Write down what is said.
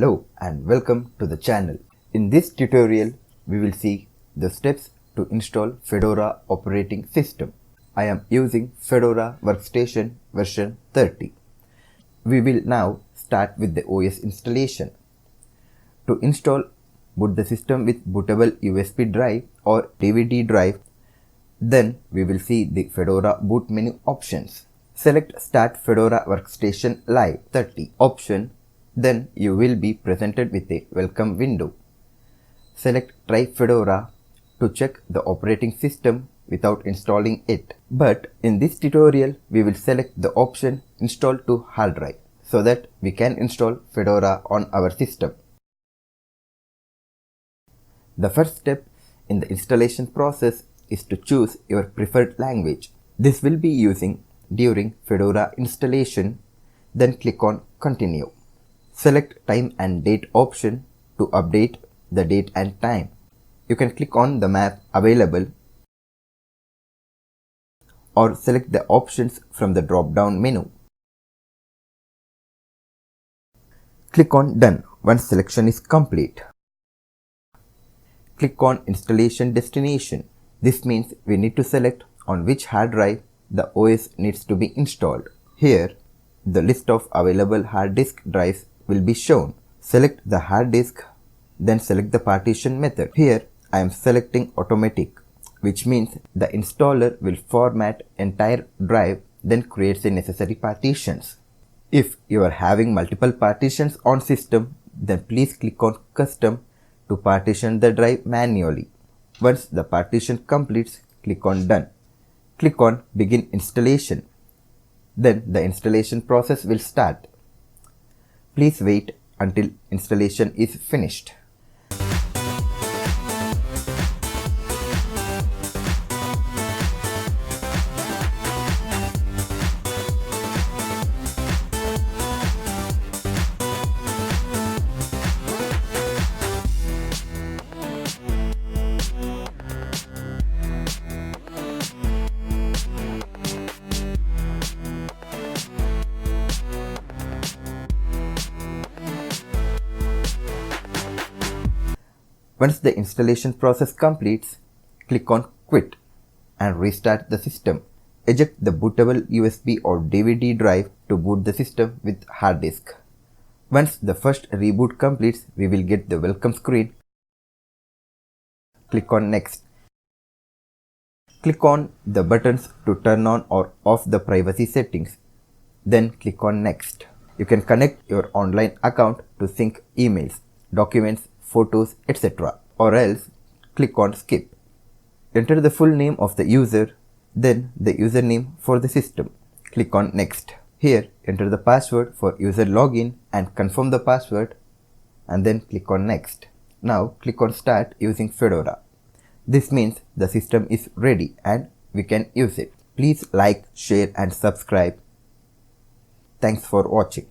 Hello and welcome to the channel. In this tutorial, we will see the steps to install Fedora operating system. I am using Fedora Workstation version 30. We will now start with the OS installation. To install, boot the system with bootable USB drive or DVD drive. Then we will see the Fedora boot menu options. Select Start Fedora Workstation Live 30 option. Then you will be presented with a welcome window. Select Try Fedora to check the operating system without installing it. But in this tutorial, we will select the option Install to hard drive so that we can install Fedora on our system. The first step in the installation process is to choose your preferred language. This will be using during Fedora installation. Then click on Continue. Select Time and Date option to update the date and time. You can click on the map available or select the options from the drop-down menu. Click on Done once selection is complete. Click on Installation Destination. This means we need to select on which hard drive the OS needs to be installed. Here, the list of available hard disk drives will be shown. Select the hard disk, then select the partition method. Here, I am selecting automatic, which means the installer will format entire drive, then creates the necessary partitions. If you are having multiple partitions on system, then please click on Custom to partition the drive manually. Once the partition completes, click on Done. Click on Begin Installation. Then the installation process will start. Please wait until installation is finished. Once the installation process completes, click on Quit and restart the system. Eject the bootable USB or DVD drive to boot the system with hard disk. Once the first reboot completes, we will get the welcome screen. Click on Next. Click on the buttons to turn on or off the privacy settings. Then click on Next. You can connect your online account to sync emails, documents, photos, etc. Or else click on Skip. Enter the full name of the user, then the username for the system. Click on Next. Here, enter the password for user login and confirm the password, and then click on Next. Now click on Start using Fedora. This means the system is ready and we can use it. Please like, share and subscribe. Thanks for watching.